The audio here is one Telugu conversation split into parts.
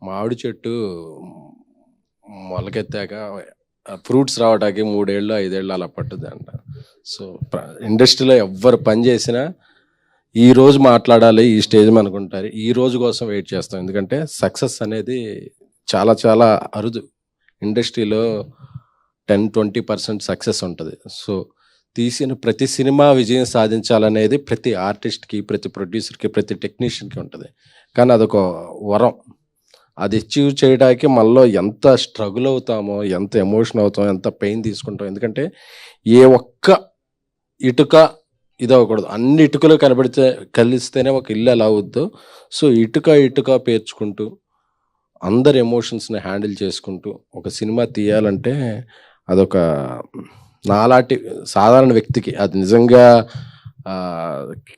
మామిడి చెట్టు మొలకెత్తాక ఫ్రూట్స్ రావడానికి 3 ఏళ్ళు 5 ఏళ్ళు అలా పట్టుద్ది అంట. సో ఇండస్ట్రీలో ఎవ్వరు పని చేసినా ఈ రోజు మాట్లాడాలి, ఈ స్టేజ్ అనుకుంటారు, ఈ రోజు కోసం వెయిట్ చేస్తాం. ఎందుకంటే సక్సెస్ అనేది చాలా చాలా అరుదు. ఇండస్ట్రీలో 10-20% సక్సెస్ ఉంటుంది. సో తీసిన ప్రతి సినిమా విజయం సాధించాలనేది ప్రతి ఆర్టిస్ట్కి, ప్రతి ప్రొడ్యూసర్కి, ప్రతి టెక్నీషియన్కి ఉంటుంది. కానీ అదొక వరం. అది అచీవ్ చేయడానికి మనలో ఎంత స్ట్రగుల్ అవుతామో, ఎంత ఎమోషన్ అవుతామో, ఎంత పెయిన్ తీసుకుంటాం. ఎందుకంటే ఏ ఒక్క ఇటుక ఇదవ్వకూడదు, అన్ని ఇటుకలు కలిస్తేనే ఒక ఇల్లు ఎలా అవుద్దో, సో ఇటుక పేర్చుకుంటూ అందరి ఎమోషన్స్ని హ్యాండిల్ చేసుకుంటూ ఒక సినిమా తీయాలంటే అదొక నాలాంటి సాధారణ వ్యక్తికి, అది నిజంగా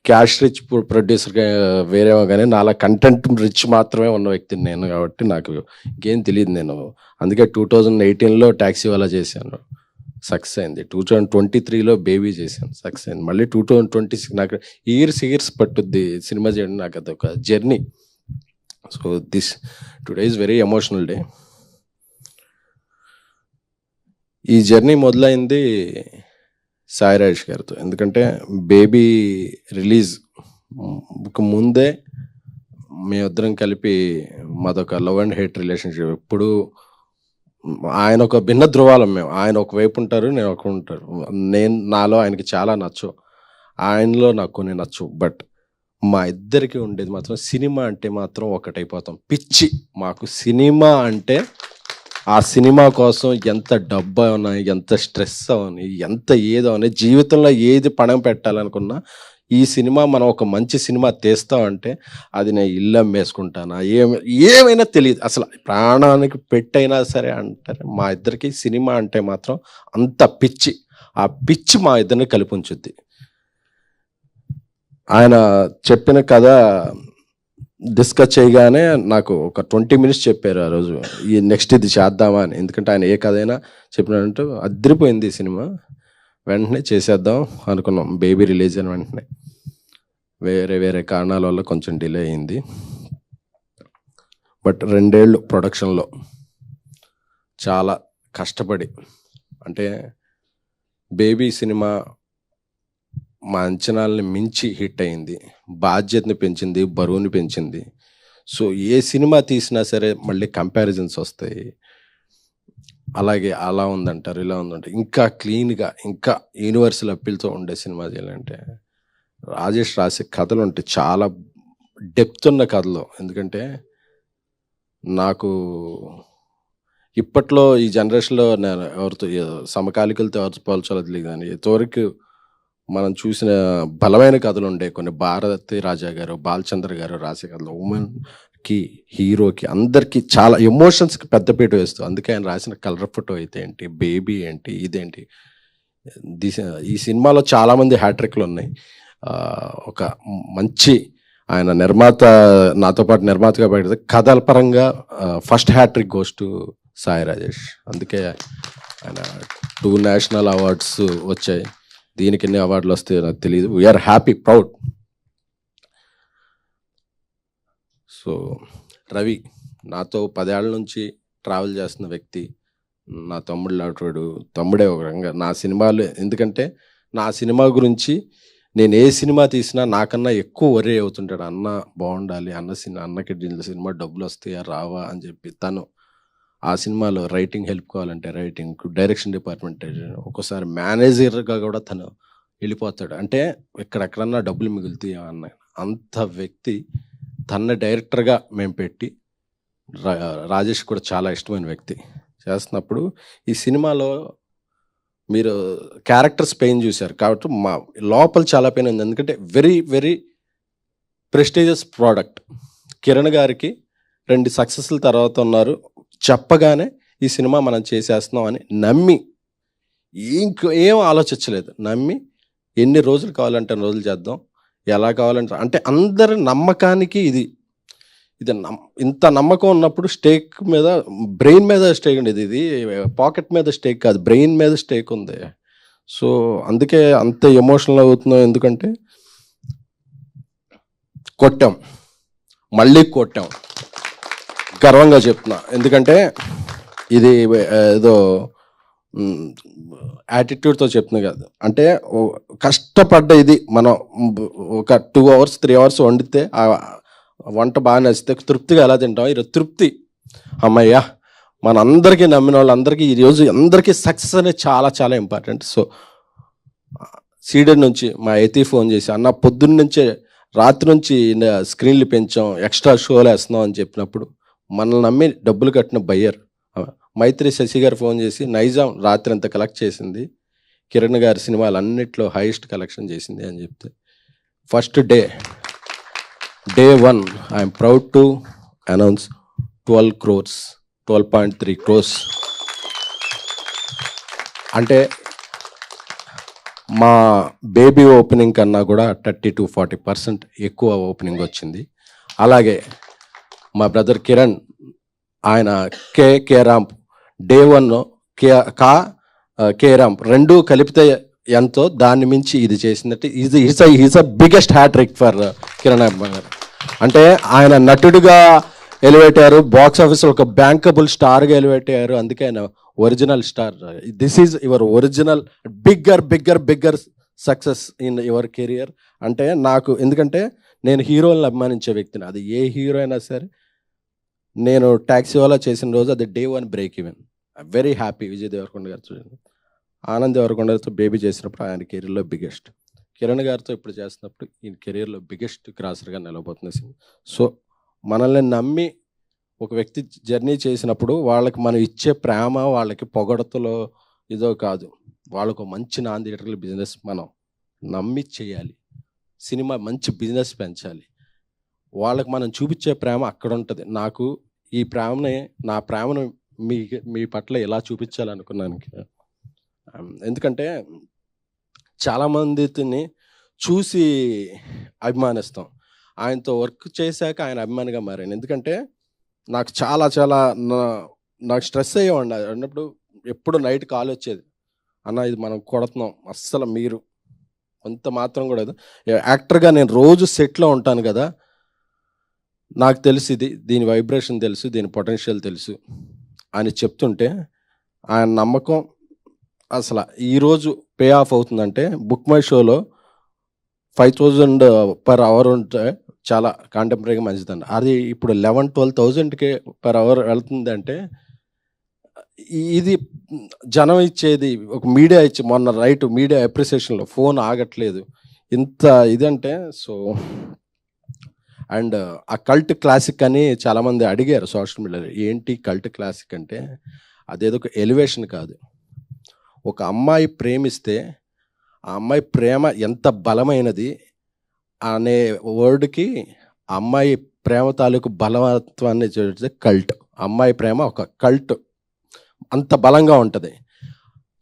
క్యాష్ రిచ్ ప్రొడ్యూసర్గా వేరేమో కానీ నాలా కంటెంట్ రిచ్ మాత్రమే ఉన్న వ్యక్తిని నేను. కాబట్టి నాకు ఇంకేం తెలియదు. నేను అందుకే 2018లో ట్యాక్సీ వాలా చేశాను, సక్సెస్ అయింది. 2023లో బేబీ చేశాను, సక్సెస్ అయింది. మళ్ళీ 2026 నాకు ఇయర్స్ పట్టుద్ది సినిమా చేయడం. నాకు అదొక journey. So today is very emotional day. ఈ జర్నీ మొదలైంది సాయి రాజేష్ గారితో. ఎందుకంటే బేబీ రిలీజ్ ముందే మేమిద్దరం కలిపి మాదొక లవ్ అండ్ హేట్ రిలేషన్షిప్. ఎప్పుడు ఆయన ఒక భిన్న ధృవాలం. మేము, ఆయన ఒకవైపు ఉంటారు, నేను ఒక ఉంటారు. నాలో ఆయనకి చాలా నచ్చు, ఆయనలో నాకు కొన్ని నచ్చు. బట్ మా ఇద్దరికి ఉండేది మాత్రం సినిమా అంటే మాత్రం ఒకటైపోతాం. పిచ్చి మాకు సినిమా అంటే. ఆ సినిమా కోసం ఎంత డబ్బు అవనా, ఎంత స్ట్రెస్ అవని, ఎంత ఏదో అని, జీవితంలో ఏది పణం పెట్టాలనుకున్నా ఈ సినిమా మనం ఒక మంచి సినిమా తీస్తామంటే అది నేను ఇల్లు అమ్మేసుకుంటానా, ఏమైనా తెలియదు. అసలు ప్రాణానికి పెట్టైనా సరే అంటారు. మా ఇద్దరికి సినిమా అంటే మాత్రం అంత పిచ్చి. ఆ పిచ్చి మా ఇద్దరిని కలిపి ఉంచుద్ది. ఆయన చెప్పిన కథ డిస్కస్ చేయగానే నాకు ఒక 20 minutes చెప్పారు ఆ రోజు, ఈ నెక్స్ట్ ఇది చేద్దామా అని. ఎందుకంటే ఆయన ఏ కథ అయినా చెప్పినట్టు అదిరిపోయింది సినిమా. వెంటనే చేసేద్దాం అనుకున్నాం. బేబీ రిలీజ్ అయిన వెంటనే వేరే కారణాల వల్ల కొంచెం డిలే అయింది. బట్ 2 ఏళ్ళు ప్రొడక్షన్లో చాలా కష్టపడి, అంటే బేబీ సినిమా మా అంచనాలని మించి హిట్ అయింది. బాధ్యతని పెంచింది, బరువుని పెంచింది. సో ఏ సినిమా తీసినా సరే మళ్ళీ కంపారిజన్స్ వస్తాయి. అలాగే అలా ఉందంటారు, ఇలా ఉందంటారు. ఇంకా క్లీన్గా, ఇంకా యూనివర్సల్ అప్పీల్తో ఉండే సినిమా చేయాలంటే రాజేష్ రాసే కథలు ఉంటే చాలా డెప్త్ ఉన్న కథలు. ఎందుకంటే నాకు ఇప్పట్లో ఈ జనరేషన్లో నేను ఎవరితో సమకాలికలతో ఎవరితో పోల్చాలో తెలియదు, కానీ ఇంతవరకు మనం చూసిన బలమైన కథలు ఉండే కొన్ని. భారతి రాజా గారు, బాలచంద్ర గారు రాసే కథలు ఉమెన్కి, హీరోకి, అందరికీ చాలా ఎమోషన్స్కి పెద్దపీట వేస్తూ. అందుకే ఆయన రాసిన కలర్ ఫోటో అయితే ఏంటి, బేబీ ఏంటి, ఇదేంటి, ఈ సినిమాలో చాలామంది హ్యాట్రిక్లు ఉన్నాయి. ఒక మంచి ఆయన నిర్మాత, నాతో పాటు నిర్మాతగా పెడితే కథల పరంగా first hat-trick goes to Sai Rajesh. అందుకే ఆయన 2 నేషనల్ అవార్డ్స్ వచ్చాయి. దీనికి ఎన్ని అవార్డులు వస్తాయో నాకు తెలియదు. We are happy, proud. So Ravi నాతో 10 ఏళ్ళ నుంచి ట్రావెల్ చేస్తున్న వ్యక్తి, నా తమ్ముడు లాంటివాడు. తమ్ముడే ఒక రంగా నా సినిమాలు. ఎందుకంటే నా సినిమా గురించి నేను ఏ సినిమా తీసినా నాకన్నా ఎక్కువ వరే అవుతుంటాడు. అన్న బాగుండాలి, అన్నకి సినిమా డబ్బులు వస్తాయా రావా అని చెప్పి. తను ఆ సినిమాలో రైటింగ్ హెల్ప్ కావాలంటే రైటింగ్, డైరెక్షన్ డిపార్ట్మెంట్, ఒక్కోసారి మేనేజర్గా కూడా తను వెళ్ళిపోతాడు. అంటే ఎక్కడెక్కడన్నా డబ్బులు మిగులుతాయి అన్న అంత వ్యక్తి. తన డైరెక్టర్గా మేము పెట్టి, రాజేష్ కూడా చాలా ఇష్టమైన వ్యక్తి చేస్తున్నప్పుడు ఈ సినిమాలో మీరు క్యారెక్టర్స్ పెయిన్ చూశారు కాబట్టి మా లోపల చాలా పెయిన్ ఉంది. ఎందుకంటే very very prestigious product. Kiran గారికి 2 సక్సెస్ల తర్వాత ఉన్నారు. చెప్పగానే ఈ సినిమా మనం చేసేస్తున్నాం అని నమ్మి, ఏం ఆలోచించలేదు, నమ్మి ఎన్ని రోజులు కావాలంటే అన్ని రోజులు చేద్దాం, ఎలా కావాలంటే, అంటే అందరి నమ్మకానికి ఇది ఇంత నమ్మకం ఉన్నప్పుడు స్టేక్ మీద, బ్రెయిన్ మీద స్టేక్ ఉండేది. ఇది పాకెట్ మీద స్టేక్ కాదు, బ్రెయిన్ మీద స్టేక్ ఉంది. సో అందుకే అంత ఎమోషనల్ అవుతున్నాం. ఎందుకంటే కొట్టాం, మళ్ళీ కొట్టాం, గర్వంగా చెప్తున్నా, ఎందుకంటే ఇది ఏదో యాటిట్యూడ్తో చెప్తున్నా కాదు. అంటే కష్టపడ్డ ఇది మనం ఒక 2 hours 3 hours వండితే ఆ వంట బాగా నచ్చితే తృప్తిగా ఎలా తింటాం, ఈరోజు తృప్తి. అమ్మయ్యా, మనందరికీ నమ్మిన వాళ్ళందరికీ ఈరోజు అందరికీ సక్సెస్ అనేది చాలా చాలా ఇంపార్టెంట్. సో సీడెడ్ నుంచి మా ఎతి ఫోన్ చేసి, అన్న పొద్దున్న నుంచే రాత్రి నుంచి స్క్రీన్లు పెంచాం, ఎక్స్ట్రా షోలు వేస్తున్నాం అని చెప్పినప్పుడు మనల్ని నమ్మి డబ్బులు కట్టిన బయ్యర్ మైత్రి శశి గారు ఫోన్ చేసి, నైజాం రాత్రి అంతా కలెక్ట్ చేసింది, కిరణ్ గారి సినిమాలు అన్నిట్లో హైయెస్ట్ కలెక్షన్ చేసింది అని చెప్తే, first day 1 I'm proud to announce 12 crores, 12.3 crores. అంటే మా బేబీ ఓపెనింగ్ కన్నా కూడా 30 to 40% ఎక్కువ ఓపెనింగ్ వచ్చింది. అలాగే మా బ్రదర్ కిరణ్, ఆయన కే ర్యాంప్ డే 1 కే ర్యాంప్ రెండు కలిపితే ఎంతో దాన్ని మించి ఇది చేసిందంటే is a biggest hat-trick for Kiran అబ్బాయి గారు. అంటే ఆయన నటుడిగా ఎలివేట్ అయ్యారు, బాక్స్ ఆఫీస్లో ఒక బ్యాంకబుల్ స్టార్గా ఎలివేట్ అయ్యారు. అందుకే ఆయన original star. This is your original bigger success in your career. అంటే నాకు, ఎందుకంటే నేను హీరోలను అభిమానించే వ్యక్తిని, అది ఏ హీరో అయినా సరే. నేను ట్యాక్సీ వాలా చేసిన రోజు అది day 1 break even. Very happy. Vijay Deverakonda గారు చూడండి, ఆనంద్ దేవరకొండ గారితో బేబీ చేసినప్పుడు ఆయన కెరీర్లో బిగ్గెస్ట్, కిరణ్ గారితో ఇప్పుడు చేస్తున్నప్పుడు ఈయన కెరీర్లో బిగ్గెస్ట్ క్రాసర్గా నిలబోతుంది. సో మనల్ని నమ్మి ఒక వ్యక్తి జర్నీ చేసినప్పుడు వాళ్ళకి మనం ఇచ్చే ప్రేమ, వాళ్ళకి పొగడతలో ఇదో కాదు, వాళ్ళకు మంచి నాన్ థియేటర్ల బిజినెస్ మనం నమ్మి చేయాలి, సినిమా మంచి బిజినెస్ పెంచాలి, వాళ్ళకి మనం చూపించే ప్రేమ అక్కడ ఉంటుంది. నాకు ఈ ప్రేమని, నా ప్రేమను మీ పట్ల ఎలా చూపించాలనుకున్నాను. ఎందుకంటే చాలామందిని చూసి అభిమానిస్తాం, ఆయనతో వర్క్ చేశాక ఆయన అభిమానిగా మారాను. ఎందుకంటే నాకు నాకు స్ట్రెస్ అయ్యేవాడిని అన్నప్పుడు. ఎప్పుడు నైట్ కాల్ వచ్చేది, అన్న ఇది మనం కొడుతున్నాం, అస్సలు మీరు అంత మాత్రం కూడా. యాక్టర్గా నేను రోజు సెట్లో ఉంటాను కదా, నాకు తెలుసు దీని వైబ్రేషన్ తెలుసు, దీని పొటెన్షియల్ తెలుసు అని చెప్తుంటే ఆయన నమ్మకం అసలు ఈరోజు పే ఆఫ్ అవుతుందంటే, బుక్ మై షోలో 5,000 per hour ఉంటే చాలా కాంటెంపరీగా మంచిదండి. అది ఇప్పుడు 11,000-12,000కి per hour వెళ్తుందంటే, ఇది జనం ఇచ్చేది, ఒక మీడియా ఇచ్చి, మొన్న మీడియా అప్రిసియేషన్లో ఫోన్ ఆగట్లేదు ఇంత ఇదంటే. సో అండ్ ఆ కల్ట్ క్లాసిక్ అని చాలామంది అడిగారు సోషల్ మీడియాలో, ఏంటి కల్ట్ క్లాసిక్ అంటే, అదేదో ఒక ఎలివేషన్ కాదు. ఒక అమ్మాయి ప్రేమిస్తే ఆ అమ్మాయి ప్రేమ ఎంత బలమైనది అనే వర్డ్కి అమ్మాయి ప్రేమ తాలూకు బలవత్వాన్ని చూస్తే కల్ట్. అమ్మాయి ప్రేమ ఒక కల్ట్, అంత బలంగా ఉంటుంది.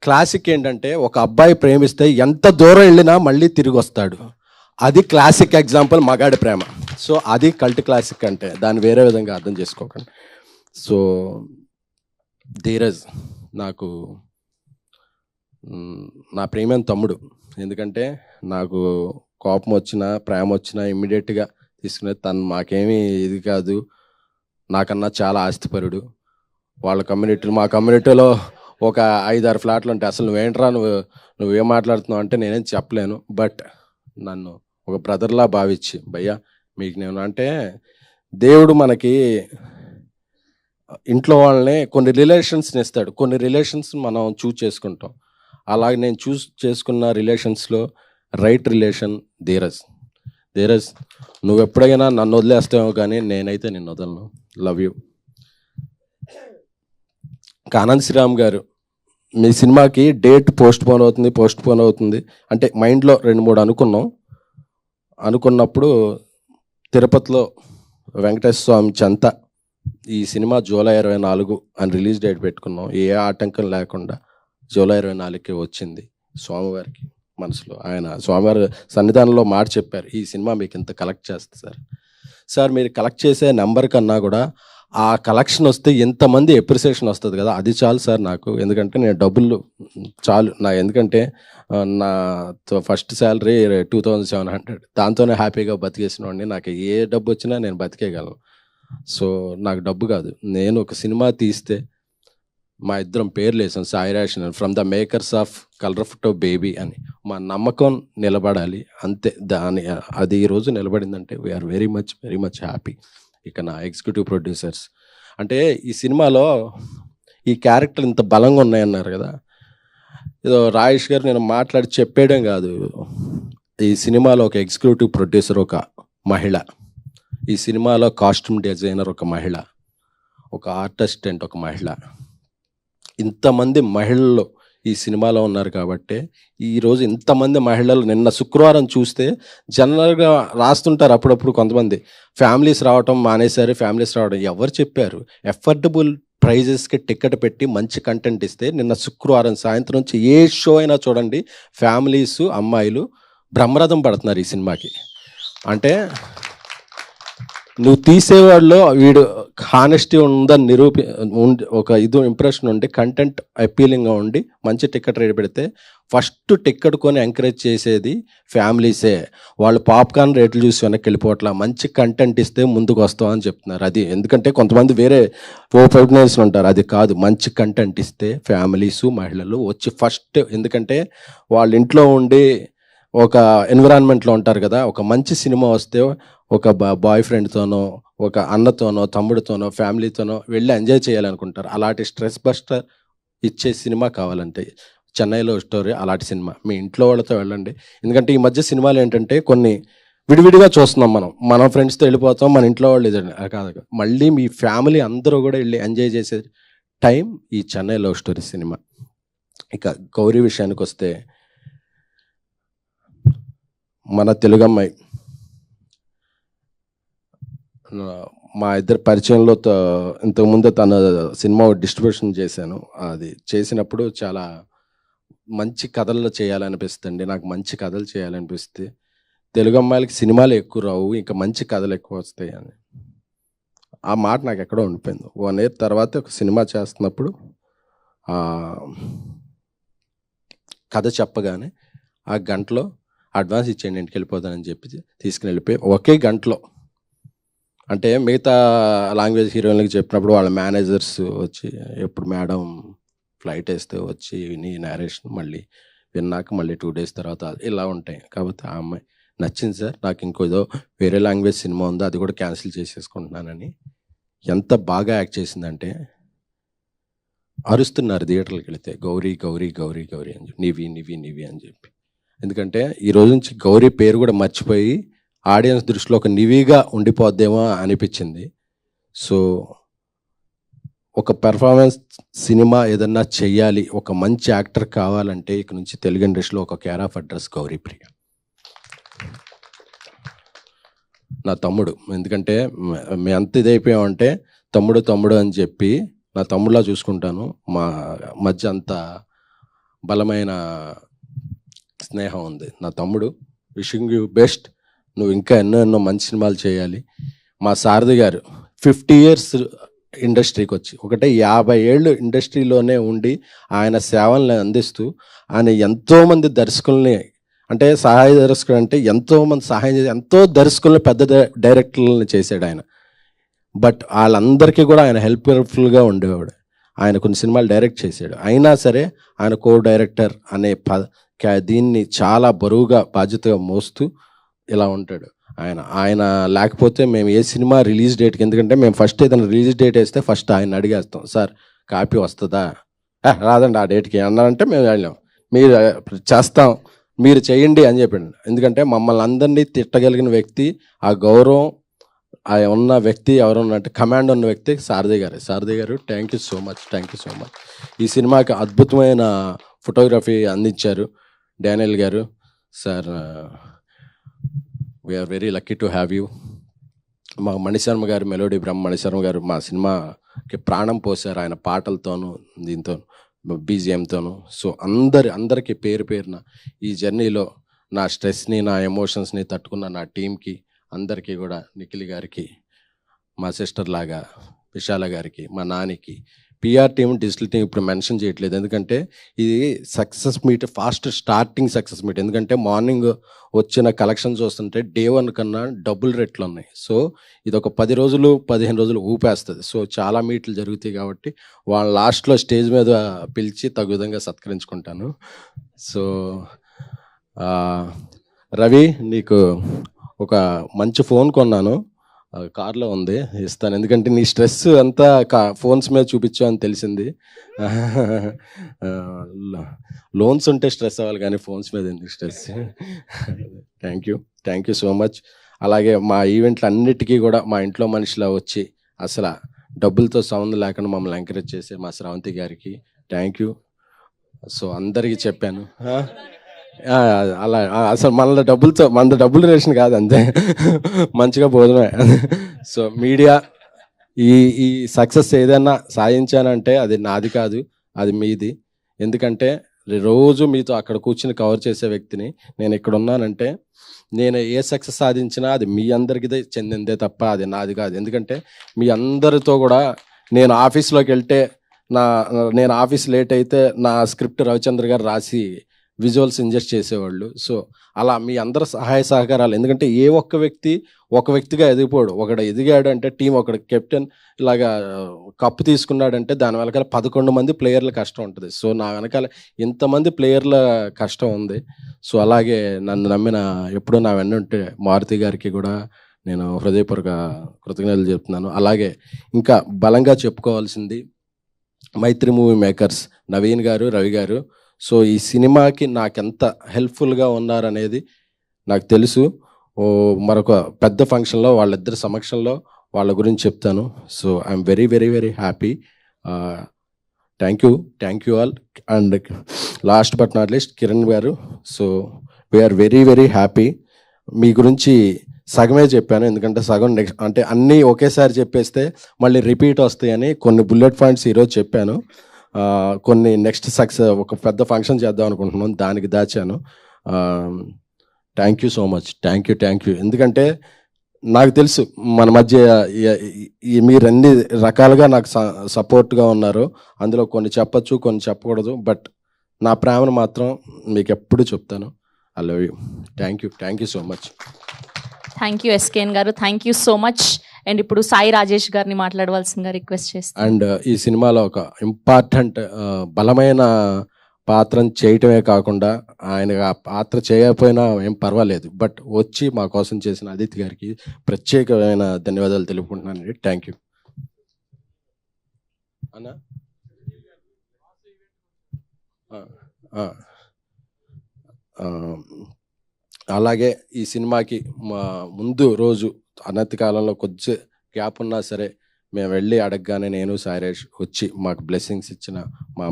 క్లాసిక్ ఏంటంటే, ఒక అబ్బాయి ప్రేమిస్తే ఎంత దూరం వెళ్ళినా మళ్ళీ తిరిగి వస్తాడు, అది క్లాసిక్ ఎగ్జాంపుల్ మగాడి ప్రేమ. సో అది కల్ట్ క్లాసిక్ అంటే, దాన్ని వేరే విధంగా అర్థం చేసుకోకండి. సో ధీరజ్ నాకు నా ప్రేమైన తమ్ముడు. ఎందుకంటే నాకు కోపం వచ్చినా ప్రేమ వచ్చినా ఇమ్మీడియట్గా తీసుకునేది తను. మాకేమీ ఇది కాదు, నాకన్నా చాలా ఆస్తిపరుడు. వాళ్ళ కమ్యూనిటీలో, మా కమ్యూనిటీలో ఒక 5-6 ఫ్లాట్లు ఉంటాయి. అసలు నువ్వేంట్రా, నువ్వేం మాట్లాడుతున్నావు అంటే నేనేం చెప్పలేను. బట్ నన్ను ఒక బ్రదర్లా భావించి, భయ్యా మీకు నేను అంటే, దేవుడు మనకి ఇంట్లో వాళ్ళని కొన్ని రిలేషన్స్ని ఇస్తాడు, కొన్ని రిలేషన్స్ మనం చూస్ చేసుకుంటాం. అలాగే నేను చూస్ చేసుకున్న రిలేషన్స్లో రైట్ రిలేషన్ ధీరజ్. నువ్వు ఎప్పుడైనా నన్ను వదిలేస్తావు కానీ నేనైతే నిన్ను వదలను. Love you. ఆనంద్ శ్రీరామ్ గారు, మీ సినిమాకి డేట్ పోస్ట్ పోన్ అవుతుంది అంటే మైండ్లో 2-3 అనుకున్నప్పుడు తిరుపతిలో వెంకటేశ్వర స్వామి చెంత ఈ సినిమా జూలై 24 అని రిలీజ్ డేట్ పెట్టుకున్నాం. ఏ ఆటంకం లేకుండా జూలై 24కి వచ్చింది. స్వామివారికి మనసులో ఆయన స్వామివారి సన్నిధానంలో మాట చెప్పారు, ఈ సినిమా మీకు ఇంత కలెక్ట్ చేస్తుంది సార్, మీరు కలెక్ట్ చేసే నెంబర్ కన్నా కూడా ఆ కలెక్షన్ వస్తే ఎంతమంది ఎప్రిసియేషన్ వస్తుంది కదా, అది చాలు సార్ నాకు. ఎందుకంటే నేను డబ్బులు చాలు ఎందుకంటే నా ఫస్ట్ శాలరీ 2,700, దాంతోనే హ్యాపీగా బతికేసిన వాడిని. నాకు ఏ డబ్బు వచ్చినా నేను బతికేయగలను. సో నాకు డబ్బు కాదు, నేను ఒక సినిమా తీస్తే మా ఇద్దరం పేర్లు వేసాం, Sai ration from the makers of colour photo baby అని. మా నమ్మకం నిలబడాలి అంతే. అది ఈరోజు నిలబడిందంటే వీఆర్ వెరీ మచ్ హ్యాపీ. ఇక నా ఎగ్జిక్యూటివ్ ప్రొడ్యూసర్స్ అంటే ఈ సినిమాలో ఈ క్యారెక్టర్ ఇంత బలంగా ఉన్నాయన్నారు కదా, ఏదో రాజేష్ గారు నేను మాట్లాడి చెప్పేయడం కాదు, ఈ సినిమాలో ఒక ఎగ్జిక్యూటివ్ ప్రొడ్యూసర్ ఒక మహిళ, ఈ సినిమాలో కాస్ట్యూమ్ డిజైనర్ ఒక మహిళ, ఒక ఆర్టిస్టెంట్ ఒక మహిళ, ఇంతమంది మహిళలు ఈ సినిమాలో ఉన్నారు కాబట్టి ఈరోజు ఇంతమంది మహిళలు నిన్న శుక్రవారం చూస్తే జనరల్గా రాస్తుంటారు అప్పుడప్పుడు కొంతమంది ఫ్యామిలీస్ రావటం మానేశారు, ఫ్యామిలీస్ రావడం ఎవరు చెప్పారు? ఎఫర్డబుల్ ప్రైజెస్కి టికెట్ పెట్టి మంచి కంటెంట్ ఇస్తే నిన్న శుక్రవారం సాయంత్రం నుంచి ఏ షో అయినా చూడండి, ఫ్యామిలీస్ అమ్మాయిలు బ్రహ్మరథం పడుతున్నారు ఈ సినిమాకి. అంటే నువ్వు తీసేవాళ్ళు వీడు హానెస్టీ ఉందని ఒక ఇది ఇంప్రెషన్ ఉండి కంటెంట్ అపీలింగ్గా ఉండి మంచి టికెట్ రేట్ పెడితే ఫస్ట్ టికెట్ కొని ఎంకరేజ్ చేసేది ఫ్యామిలీసే. వాళ్ళు పాప్కార్న్ రేట్లు చూసి వెనక్కి వెళ్ళిపోవట్లా, మంచి కంటెంట్ ఇస్తే ముందుకు వస్తామని చెప్తున్నారు. అది ఎందుకంటే కొంతమంది వేరే 4-5 నిమిషాలు ఉంటారు, అది కాదు, మంచి కంటెంట్ ఇస్తే ఫ్యామిలీసు మహిళలు వచ్చి ఫస్ట్, ఎందుకంటే వాళ్ళ ఇంట్లో ఉండి ఒక ఎన్విరాన్మెంట్లో ఉంటారు కదా, ఒక మంచి సినిమా వస్తే ఒక బాయ్ ఫ్రెండ్తోనో ఒక అన్నతోనో తమ్ముడితోనో ఫ్యామిలీతోనో వెళ్ళి ఎంజాయ్ చేయాలనుకుంటారు. అలాంటి స్ట్రెస్ బస్టర్ ఇచ్చే సినిమా కావాలంటే చెన్నైలో స్టోరీ అలాంటి సినిమా మీ ఇంట్లో వాళ్ళతో వెళ్ళండి. ఎందుకంటే ఈ మధ్య సినిమాలు ఏంటంటే కొన్ని విడివిడిగా చూస్తున్నాం, మన ఫ్రెండ్స్తో వెళ్ళిపోతాం, మన ఇంట్లో వాళ్ళు ఇదండి కాదు, మళ్ళీ మీ ఫ్యామిలీ అందరూ కూడా వెళ్ళి ఎంజాయ్ చేసే టైం ఈ చెన్నై లవ్ స్టోరీ సినిమా. ఇక గౌరీ విషయానికి వస్తే మన తెలుగమ్మాయి, మా ఇద్దరు పరిచయంలో ఇంతకుముందు తన సినిమా డిస్ట్రిబ్యూషన్ చేశాను. అది చేసినప్పుడు చాలా మంచి కథలు చేయాలనిపిస్తుంది, నాకు మంచి కథలు చేయాలనిపిస్తే తెలుగు అమ్మాయిలకి సినిమాలు ఎక్కువ రావు, ఇంకా మంచి కథలు ఎక్కువ వస్తాయి అని ఆ మాట నాకు ఎక్కడో ఉండిపోయింది. 1 year తర్వాత ఒక సినిమా చేస్తున్నప్పుడు కథ చెప్పగానే ఆ గంటలో అడ్వాన్స్ ఇచ్చేయండి ఇంటికి వెళ్ళిపోతానని చెప్పి తీసుకుని వెళ్ళిపోయి ఒకే గంటలో, అంటే మిగతా లాంగ్వేజ్ హీరోయిన్లకి చెప్పినప్పుడు వాళ్ళ మేనేజర్స్ వచ్చి ఎప్పుడు మేడం ఫ్లైట్ వేస్తే వచ్చి విని నేరేషన్ మళ్ళీ విన్నాక మళ్ళీ 2 days తర్వాత ఇలా ఉంటాయి. కాబట్టి ఆ అమ్మాయి నచ్చింది సార్, నాకు ఇంకోదో వేరే లాంగ్వేజ్ సినిమా ఉందో అది కూడా క్యాన్సిల్ చేసేసుకుంటున్నానని ఎంత బాగా యాక్ట్ చేసిందంటే అరుస్తున్నారు థియేటర్కి వెళితే, గౌరీ గౌరీ గౌరీ గౌరీ అని చెప్పి, నివి నివి నివి అని చెప్పి. ఎందుకంటే ఈ రోజు నుంచి గౌరీ పేరు కూడా మర్చిపోయి ఆడియన్స్ దృష్టిలో ఒక నివిగా ఉండిపోద్దేమో అనిపించింది. సో ఒక పెర్ఫార్మెన్స్ సినిమా ఏదన్నా చెయ్యాలి, ఒక మంచి యాక్టర్ కావాలంటే ఇక నుంచి తెలుగు ఇండస్ట్రీలో ఒక కేర్ ఆఫ్ అడ్రస్ గౌరీ ప్రియ. నా తమ్ముడు, ఎందుకంటే మేము ఎంత ఇదైపోయామంటే తమ్ముడు తమ్ముడు అని చెప్పి నా తమ్ముడులా చూసుకుంటాను. మా మధ్య అంత బలమైన స్నేహం ఉంది. నా తమ్ముడు, విషింగ్ యూ బెస్ట్, నువ్వు ఇంకా ఎన్నో మంచి సినిమాలు చేయాలి. మా సారథి గారు 50 years ఇండస్ట్రీకి వచ్చి, 50 ఏళ్ళు ఇండస్ట్రీలోనే ఉండి ఆయన సేవల్ని అందిస్తూ ఆయన ఎంతోమంది దర్శకుల్ని, అంటే సహాయ దర్శకుడు అంటే ఎంతోమంది సహాయం చేసి ఎంతో దర్శకుల్ని పెద్ద డైరెక్టర్లని చేశాడు ఆయన. బట్ వాళ్ళందరికీ కూడా ఆయన హెల్ప్ఫుల్గా ఉండేవాడు. ఆయన కొన్ని సినిమాలు డైరెక్ట్ చేశాడు, అయినా సరే ఆయన కో డైరెక్టర్ అనే దీన్ని చాలా బరువుగా బాధ్యతగా మోస్తూ ఇలా ఉంటాడు. ఆయన లేకపోతే మేము ఏ సినిమా రిలీజ్ డేట్కి, ఎందుకంటే మేము ఫస్ట్ ఏదైనా రిలీజ్ డేట్ వేస్తే ఫస్ట్ ఆయన అడిగేస్తాం, సార్ కాపీ వస్తుందా, రాదండి ఆ డేట్కి అన్నారంటే మేము వెళ్ళాం, మీరు చేస్తాం మీరు చేయండి అని చెప్పాడు. ఎందుకంటే మమ్మల్ని అందరినీ తిట్టగలిగిన వ్యక్తి, ఆ గౌరవం ఆ ఉన్న వ్యక్తి ఎవరున్నట్టు కమాండ్ ఉన్న వ్యక్తి సారథి గారు. Thank you so much. ఈ సినిమాకి అద్భుతమైన ఫోటోగ్రఫీ అందించారు డానియల్ గారు. Sir we are very lucky to have you. మా మణిశర్మ గారు, మెలోడీ బ్రహ్మ మణిశర్మ గారు మా సినిమాకి ప్రాణం పోసారు ఆయన పాటలతోనూ దీంతో బీజిఎంతోనూ. సో అందరికీ పేరున ఈ జర్నీలో నా స్ట్రెస్ని నా ఎమోషన్స్ని తట్టుకున్న నా టీంకి అందరికీ కూడా, నిఖిల్ గారికి, మా సిస్టర్ లాగా విశాల గారికి, మా నానికి పిఆర్ టీం, డిజిటల్ టీం ఇప్పుడు మెన్షన్ చేయట్లేదు, ఎందుకంటే ఇది success meet, fast starting success meet. ఎందుకంటే మార్నింగ్ వచ్చిన కలెక్షన్ చూస్తుంటే డే 1 కన్నా డబుల్ రేట్లు ఉన్నాయి. సో ఇది ఒక 10 రోజులు 15 రోజులు ఊపేస్తుంది. సో చాలా మీట్లు జరుగుతాయి కాబట్టి వాళ్ళ లాస్ట్లో స్టేజ్ మీద పిలిచి తగు విధంగా సత్కరించుకుంటాను. సో రవి, నీకు ఒక మంచి ఫోన్ కొన్నాను, కార్లో ఉంది, ఇస్తాను. ఎందుకంటే నీ స్ట్రెస్ అంతా ఫోన్స్ మీద చూపించావు అని తెలిసింది. లోన్స్ ఉంటే స్ట్రెస్ అవ్వాలి కానీ ఫోన్స్ మీద ఎందుకు stress. Thank you so much. అలాగే మా ఈవెంట్లు అన్నిటికీ కూడా మా ఇంట్లో మనిషిలా వచ్చి అసలు డబ్బులతో సంబంధం లేకుండా మమ్మల్ని ఎంకరేజ్ చేసే మా శ్రావంతి గారికి థ్యాంక్ యూ. సో అందరికీ చెప్పాను, అలా అసలు మన డబ్బులు రేషన్ కాదు, అంతే, మంచిగా భోజనమే. సో మీడియా ఈ సక్సెస్ ఏదైనా సాధించానంటే అది నాది కాదు, అది మీది. ఎందుకంటే రోజు మీతో అక్కడ కూర్చుని కవర్ చేసే వ్యక్తిని నేను. ఇక్కడ ఉన్నానంటే నేను ఏ సక్సెస్ సాధించినా అది మీ అందరికీ చెందిందే తప్ప అది నాది కాదు. ఎందుకంటే మీ అందరితో కూడా నేను ఆఫీస్లోకి వెళ్తే నేను ఆఫీస్ లేట్ అయితే నా స్క్రిప్ట్ రవిచంద్ర గారు రాసి విజువల్స్ ఇంజెస్ట్ చేసేవాళ్ళు. సో అలా మీ అందరి సహాయ సహకారాలు, ఎందుకంటే ఏ ఒక్క వ్యక్తి ఒక వ్యక్తిగా ఎదిగిపోడు. ఒకడు ఎదిగాడు అంటే టీం, ఒకడు కెప్టెన్ ఇలాగా కప్పు తీసుకున్నాడంటే దాని వెనకాల 11 మంది ప్లేయర్ల కష్టం ఉంటుంది. సో నా వెనకాల ఇంతమంది ప్లేయర్ల కష్టం ఉంది. సో అలాగే నన్ను నమ్మిన ఎప్పుడూ నా వెన్నుంటే మారుతి గారికి కూడా నేను హృదయపూర్వక కృతజ్ఞతలు చెప్తున్నాను. అలాగే ఇంకా బలంగా చెప్పుకోవాల్సింది మైత్రి మూవీ మేకర్స్ నవీన్ గారు, రవి గారు. సో ఈ సినిమాకి నాకెంత హెల్ప్ఫుల్గా ఉన్నారనేది నాకు తెలుసు. మరొక పెద్ద ఫంక్షన్లో వాళ్ళిద్దరి సమక్షంలో వాళ్ళ గురించి చెప్తాను. So I'm very very very happy. Thank you all. And last but not least Kiran గారు. So we're very very happy. మీ గురించి సగమే చెప్పాను, ఎందుకంటే సగం నెక్స్ట్ అంటే అన్నీ ఒకేసారి చెప్పేస్తే మళ్ళీ రిపీట్ వస్తాయని కొన్ని బుల్లెట్ పాయింట్స్ ఈరోజు చెప్పాను. కొన్ని నెక్స్ట్ సక్సెస్ ఒక పెద్ద ఫంక్షన్ చేద్దాం అనుకుంటున్నాను, దానికి దాచాను. Thank you so much. Thank you. ఎందుకంటే నాకు తెలుసు మన మధ్య మీరు అన్ని రకాలుగా నాకు సపోర్ట్గా ఉన్నారు. అందులో కొన్ని చెప్పచ్చు, కొన్ని చెప్పకూడదు, బట్ నా ప్రేమను మాత్రం మీకు ఎప్పుడు చెప్తాను. I love you. Thank you so much. Thank you SKN గారు, thank you so much. And ఇప్పుడు సాయి రాజేష్ గారిని మాట్లాడవలసిందిగా రిక్వెస్ట్ చేస్తాను. అండ్ ఈ సినిమాలో ఒక ఇంపార్టెంట్ బలమైన పాత్రను చేయటమే కాకుండా ఆయన ఆ పాత్ర చేయకపోయినా ఏం పర్వాలేదు, బట్ వచ్చి మా కోసం చేసిన అదితి గారికి ప్రత్యేకమైన ధన్యవాదాలు తెలుపుకుంటున్నాను. థ్యాంక్ యూ అన్నా. అలాగే ఈ సినిమాకి మా ముందు రోజు అనతి కాలంలో కొద్ది గ్యాప్ ఉన్నా సరే మేము వెళ్ళి అడగగానే నేను సాయిరేష్ వచ్చి మాకు బ్లెస్సింగ్స్ ఇచ్చిన మా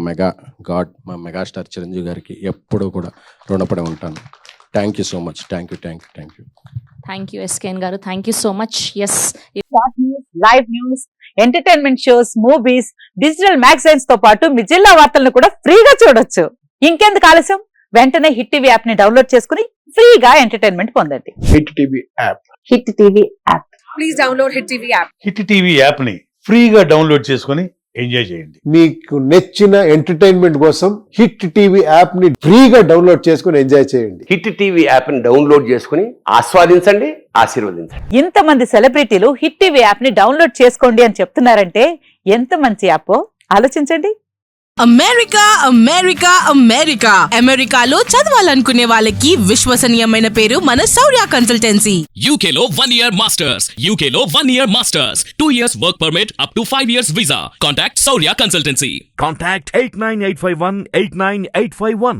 మెగాస్టార్ చిరంజీవి గారికి ఎప్పుడూ కూడా రుణపడి ఉంటాను. Thank you so much. Thank you SKN గారు, thank you so much. Yes, live news, entertainment shows, movies, digital magazines తో పాటు మీ జిల్లా వార్తలను కూడా ఫ్రీగా చూడొచ్చు. ఇంకెందుకు ఆలస్యం, వెంటనే హిట్ టీవీ యాప్ ని డౌన్లోడ్ చేసుకుని ఫ్రీగా ఎంటర్టైన్మెంట్ పొందండి. Hit TV app. Please download hit TV app. Hit TV app ని ఫ్రీగా డౌన్లోడ్ చేసుకుని ఎంజాయ్ చేయండి. మీకు నచ్చిన ఎంటర్టైన్మెంట్ కోసం హిట్ టీవీ యాప్ ని ఫ్రీగా డౌన్లోడ్ చేసుకుని ఎంజాయ్ చేయండి. హిట్ టీవీ యాప్ ని డౌన్లోడ్ చేసుకుని ఆస్వాదించండి, ఆశీర్వదించండి. ఇంతమంది సెలబ్రిటీలు హిట్ టీవీ యాప్ ని డౌన్లోడ్ చేసుకోండి అని చెప్తున్నారంటే ఎంత మంచి యాప్ ఆలోచించండి. అమెరికాలో చదవాలనుకునే వాళ్ళకి విశ్వసనీయమైన పేరు మన శౌర్య కన్సల్టెన్సీ. UK లో 1 year masters, 2 years work permit up to 5 years visa. Contact Saurya Consultancy. Contact 89851 89851.